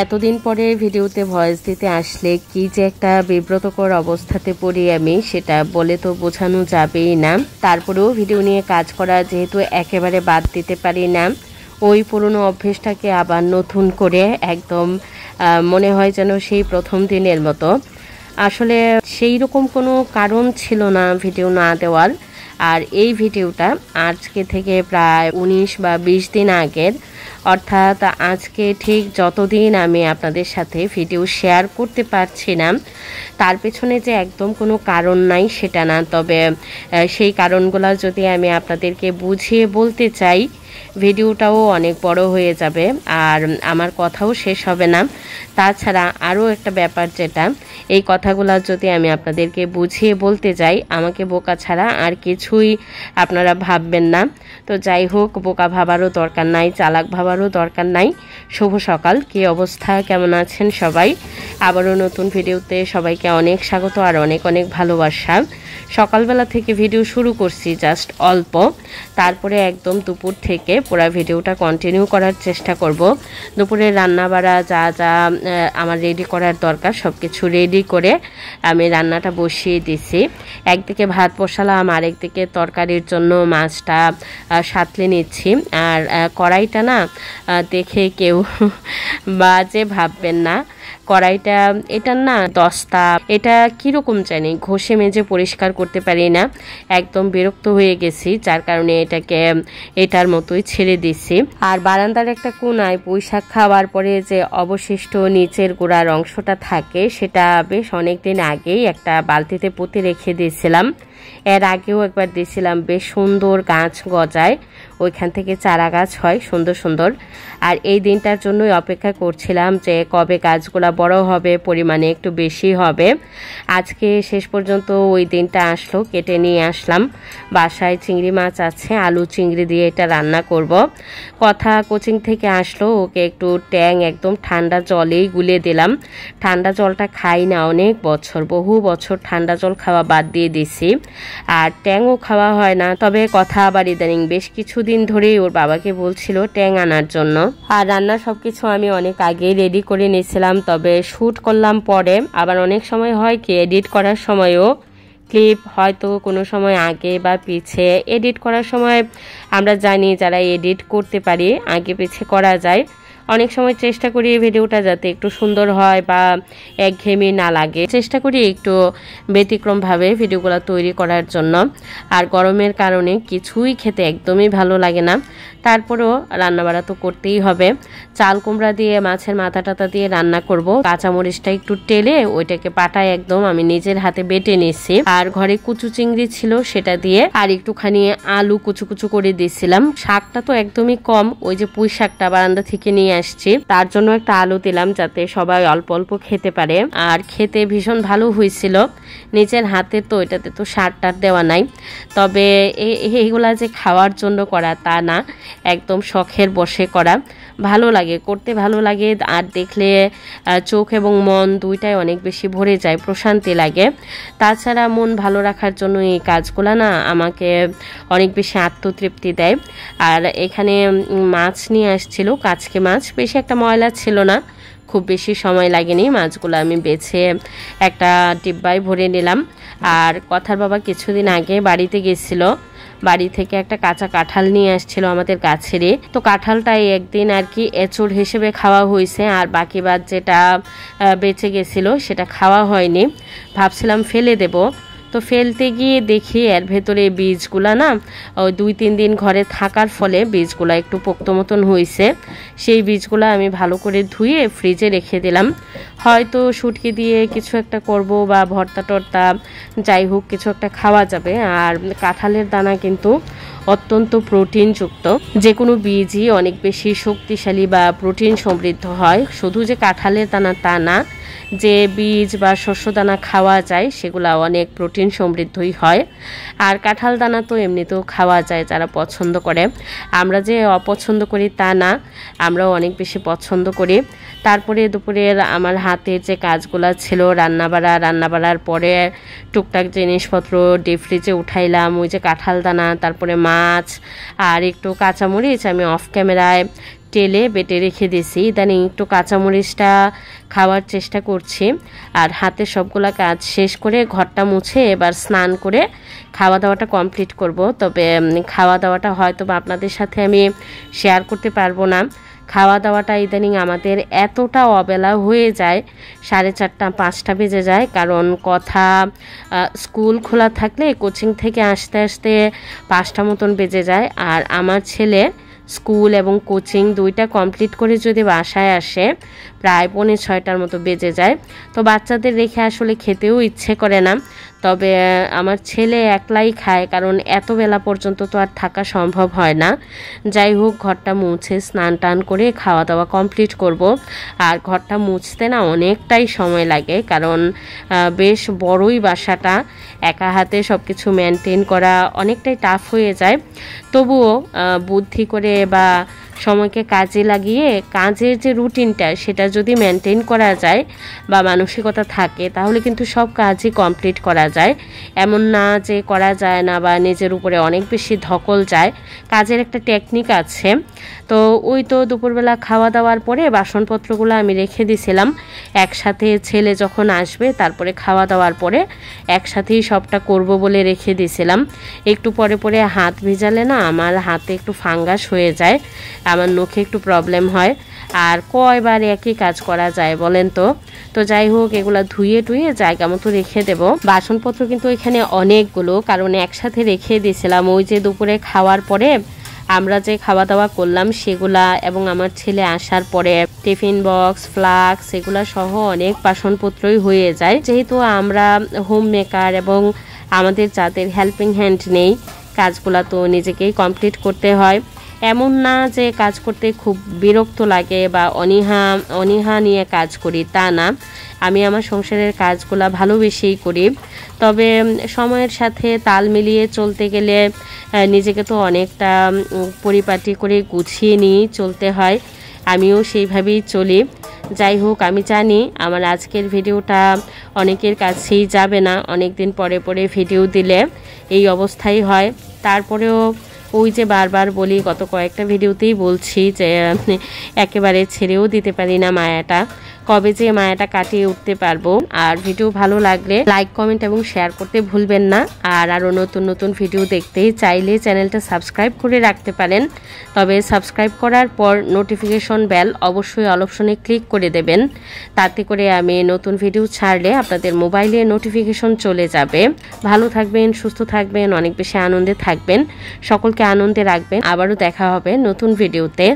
এতদিন পরে ভিডিওতে ভয়েস দিতে আসলে কি যে একটা বিব্রতকর অবস্থাতে পড়ি আমি, সেটা বলে তো বোঝানো যাবেই না। তারপরেও ভিডিও নিয়ে কাজ করা যেহেতু একেবারে বাদ দিতে পারি না, ওই পুরনো অভ্যেসটাকে আবার নতুন করে একদম মনে হয় যেন সেই প্রথম দিনের মতো। আসলে সেই রকম কোনো কারণ ছিল না ভিডিও না দেওয়ার। আর এই ভিডিওটা আজকে থেকে প্রায় 19 বা 20 দিন আগের, অর্থাৎ আজকে ঠিক যতদিন আমি আপনাদের সাথে ভিডিও শেয়ার করতে পারছি না তার পেছনে যে একদম কোনো কারণ নাই সেটা না, তবে সেই কারণগুলো যদি আমি আপনাদেরকে বুঝিয়ে বলতে চাই ভিডিওটাও অনেক বড় হয়ে যাবে আর আমার কথাও শেষ হবে না। তাছাড়া আরও একটা ব্যাপার, যেটা এই কথাগুলো যদি আমি আপনাদেরকে বুঝিয়ে বলতে যাই আমাকে বোকা ছাড়া আর কিছুই আপনারা ভাববেন না। তো যাই হোক, বোকা ভাবারও দরকার নাই, চালাক ভাবারও দরকার নাই। শুভ সকাল, কি অবস্থা, কেমন আছেন সবাই? আবারও নতুন ভিডিওতে সবাইকে অনেক স্বাগত আর অনেক অনেক ভালোবাসা। সকালবেলা থেকে ভিডিও শুরু করছি জাস্ট অল্প, তারপরে একদম দুপুর থেকে পুরো ভিডিওটা কন্টিনিউ করার চেষ্টা করব। দুপুরে রান্না বাড়া যা যা আমার রেডি করার দরকার সব কিছু রেডি করে আমি রান্নাটা বসিয়ে দিছি। একদিকে ভাত বসালাম, আরেকদিকে তরকারির জন্য মাছটা সাঁতলে নিচ্ছি। আর কড়াইটা না দেখে কেউ বাজে ভাববেন না, কড়াইটা এটার না দস্তা, এটা কিরকম জানি ঘষে মেজে পরিষ্কার করতে পারি না, একদম বিরক্ত হয়ে গেছি, যার কারণে এটাকে এটার মতোই ছেড়ে দিছি। আর বারান্দার একটা কোনায় পুঁইশাক খাওয়ার পরে যে অবশিষ্ট নিচের গোড়ার অংশটা থাকে সেটা বেশ অনেকদিন আগেই একটা বালতিতে পুঁতে রেখে দিয়েছিলাম। এর আগেও একবার দিয়েছিলাম, বেশ সুন্দর গাছ গজায়, ওইখান থেকে চারা গাছ হয় সুন্দর সুন্দর। আর এই দিনটার জন্যই অপেক্ষা করছিলাম যে কবে গাছগুলা বড় হবে, পরিমাণে একটু বেশি হবে। আজকে শেষ পর্যন্ত ওই দিনটা আসলো, কেটে নিয়ে আসলাম। বাসায় চিংড়ি মাছ আছে, আলু চিংড়ি দিয়ে এটা রান্না করব। কথা কোচিং থেকে আসলো, ওকে একটু ট্যাং একদম ঠান্ডা জলেই গুলে দিলাম। ঠান্ডা জলটা খাই না অনেক বছর, বহু বছর ঠান্ডা জল খাওয়া বাদ দিয়ে দিছি, আর ট্যাংও খাওয়া হয় না। তবে কথা আবার ইদানিং বেশ কিছুদিন ধরেই ওর বাবাকে বলছিল ট্যাং আনার জন্য। আর রান্না সবকিছু আমি অনেক আগেই রেডি করে নিয়েছিলাম, তবে শ্যুট করলাম পরে। আবার অনেক সময় হয় কি এডিট করার সময়ও ক্লিপ হয়তো কোনো সময় আগে বা পিছে, এডিট করার সময় আমরা জানি যারা এডিট করতে পারি আগে পিছে করা যায়। অনেক সময় চেষ্টা করি ভিডিওটা যাতে একটু সুন্দর হয় বা একঘেয়েমি না লাগে, চেষ্টা করি একটু ব্যতিক্রমভাবে ভিডিওগুলো তৈরি করার জন্য। আর গরমের কারণে কিছুই খেতে একদমই ভালো লাগে না, তারপরেও রান্নাবাড়া তো করতেই হবে। চাল কুমড়া দিয়ে মাছের মাথা টাথা দিয়ে রান্না করব। কাঁচামরিচটা একটু টেলে ওইটাকে পাটায় একদম আমি নিজের হাতে বেটে নিচ্ছি। আর ঘরে কুচু চিংড়ি ছিল সেটা দিয়ে আর একটুখানি আলু কুচু কুচু করে দিয়েছিলাম। শাকটা তো একদমই কম, ওই যে পুঁই শাকটা বারান্দা থেকে নিয়ে আসছি, তার জন্য একটা আলু দিলাম যাতে সবাই অল্প অল্প খেতে পারে। আর খেতে ভীষণ ভালো হয়েছিল, নিজের হাতে তো এটাতে তো সার টার দেওয়া নাই। তবে এইগুলা যে খাওয়ার জন্য করা তা না, একদম শখের বসে করা, ভালো লাগে করতে, ভালো লাগে। আর দেখলে চোখ এবং মন দুইটাই অনেক বেশি ভরে যায়, প্রশান্তি লাগে। তাছাড়া মন ভালো রাখার জন্য এই কাজগুলা না আমাকে অনেক বেশি আত্মতৃপ্তি দেয়। আর এখানে মাছ নিয়ে আসছিল, কাচকে মাছ, বেশি একটা ময়লা ছিল না, খুব বেশি সময় লাগেনি। মাছগুলো আমি বেছে একটা ডিব্বায় ভরে নিলাম। আর কথার বাবা কিছুদিন আগে বাড়িতে গেছিল, বাড়ি থেকে একটা কাঁচা কাঁঠাল নিয়ে আসছিল আমাদের গাছেরই। তো কাঁঠালটাই একদিন আর কি এঁচড় হিসেবে খাওয়া হয়েছে, আর বাকি বাদ যেটা বেঁচে গেছিল সেটা খাওয়া হয়নি, ভাবছিলাম ফেলে দেব। তো ফেলতে গিয়ে দেখি এর ভেতরে বীজগুলা না ওই 2-3 দিন ঘরে থাকার ফলে বীজগুলা একটু পোক্ত মতন হয়েছে। সেই বীজগুলা আমি ভালো করে ধুয়ে ফ্রিজে রেখে দিলাম, হয়তো শুটকি দিয়ে কিছু একটা করব বা ভর্তা টর্তা, যাই হোক কিছু একটা খাওয়া যাবে। আর কাঁঠালের দানা কিন্তু অত্যন্ত প্রোটিনযুক্ত, যে কোনো বীজই অনেক বেশি শক্তিশালী বা প্রোটিন সমৃদ্ধ হয়। শুধু যে কাঁঠালের দানা তা না, যে বীজ বা শস্য দানা খাওয়া যায় সেগুলা অনেক প্রোটিন সমৃদ্ধই হয়। আর কাঁঠাল দানা তো এমনিতেও খাওয়া যায় যারা পছন্দ করে, আমরা যে অপছন্দ করি তা না, আমরাও অনেক বেশি পছন্দ করি। তারপরে দুপুরের আমার হাতে যে কাজগুলো ছিল রান্নাবাড়ার পরে টুকটাক জিনিসপত্র ডিপ ফ্রিজে উঠাইলাম, ওই যে কাঁঠাল দানা, তারপরে মাছ আর একটু কাঁচামরিচ আমি অফ ক্যামেরায় টেলে বেটে রেখে দিয়েছি। ইদানিং একটু কাঁচামরিচটা খাওয়ার চেষ্টা করছি। আর হাতে সবগুলা কাজ শেষ করে ঘরটা মুছে এবার স্নান করে খাওয়া দাওয়াটা কমপ্লিট করব। তবে খাওয়া দাওয়াটা হয়তো বা আপনাদের সাথে আমি শেয়ার করতে পারবো না। খাওয়া দাওয়াটা ইদানিং আমাদের এতটা অবেলা হয়ে যায়, 4:30 5টা বেজে যায়। কারণ স্কুল খোলা থাকলে কোচিং থেকে আসতে আসতে 5টা মতন বেজে যায়। আর আমার ছেলে স্কুল এবং কোচিং দুইটা কমপ্লিট করে যদি বাসায় আসে প্রায় 5:45টার মতো বেজে যায়। তো বাচ্চাদের রেখে আসলে খেতেও ইচ্ছে করে না। তবে আমার ছেলে একলাই খায়, কারণ এত বেলা পর্যন্ত তো আর থাকা সম্ভব হয় না। যাই হোক, ঘরটা মুছে স্নান টান করে খাওয়া দাওয়া কমপ্লিট করব। আর ঘরটা মুছতে না অনেকটাই সময় লাগে, কারণ বেশ বড়ই বাসাটা, একা হাতে সব কিছু মেনটেন করা অনেকটাই টাফ হয়ে যায়। তবুও বুদ্ধি করে বা সময়কে কাজে লাগিয়ে কাজের যে রুটিনটা সেটা যদি মেনটেন করা যায় বা মানসিকতা থাকে, তাহলে কিন্তু সব কাজই কমপ্লিট করা যায়। এমন না যে করা যায় না বা নিজের উপরে অনেক বেশি ধকল যায়। কাজের একটা টেকনিক আছে। তো ওই তো দুপুরবেলা খাওয়া দাওয়ার পরে বাসনপত্রগুলো আমি রেখে দিয়েছিলাম একসাথে, ছেলে যখন আসবে তারপরে খাওয়া দাওয়ার পরে একসাথেই সবটা করব বলে রেখে দিয়েছিলাম। একটু পরে পরে হাত ভিজালে না আমার হাতে একটু ফাঙ্গাস হয়ে যায়, আমার নখে একটু প্রবলেম হয়। আর কয়বার একই কাজ করা যায় বলেন তো। তো যাই হোক, এগুলা ধুয়ে টুয়ে জায়গা মতো রেখে দেব। বাসনপত্র কিন্তু এখানে অনেকগুলো, কারণ একসাথে রেখে দিয়েছিলাম। ওই যে দুপুরে খাওয়ার পরে আমরা যে খাওয়া দাওয়া করলাম সেগুলা, এবং আমার ছেলে আসার পরে টিফিন বক্স, ফ্লাক্স এগুলা সহ অনেক বাসনপত্রই হয়ে যায়। যেহেতু আমরা হোম মেকার এবং আমাদের যাদের হেল্পিং হ্যান্ড নেই, কাজগুলা তো নিজেকেই কমপ্লিট করতে হয়। এমন না যে কাজ করতে খুব বিরক্ত লাগে বা অনীহা নিয়ে কাজ করি, তা না। আমি আমার সংসারের কাজগুলা ভালোবেসেই করি। তবে সময়ের সাথে তাল মিলিয়ে চলতে গেলে নিজেকে তো অনেকটা পরিপাটি করে গুছিয়ে নিয়ে চলতে হয়। আমিও সেইভাবেই চলি। যাই হোক, আমি জানি আমার আজকের ভিডিওটা অনেকের কাছেই যাবে না। অনেক দিন পরে পরে ভিডিও দিলে এই অবস্থাই হয়। তারপরেও ওই যে বারবার বলি, গত কয়েকটা ভিডিওতেই বলছি যে একেবারে ছেড়েও দিতে পারি না মায়াটা। কবে যে মায়াটা কাটিয়ে উঠতে পারবো। আর ভিডিও ভালো লাগলে লাইক, কমেন্ট এবং শেয়ার করতে ভুলবেন না। আর আরও নতুন নতুন ভিডিও দেখতে চাইলে চ্যানেলটা সাবস্ক্রাইব করে রাখতে পারেন। তবে সাবস্ক্রাইব করার পর নোটিফিকেশন বেল অবশ্যই অল অপশনে ক্লিক করে দেবেন। তাতে করে আমি নতুন ভিডিও ছাড়লে আপনাদের মোবাইলে নোটিফিকেশন চলে যাবে। ভালো থাকবেন, সুস্থ থাকবেন, অনেক বেশি আনন্দে থাকবেন। সকলকে আনন্দে রাখবেন। আবারও দেখা হবে নতুন ভিডিওতে।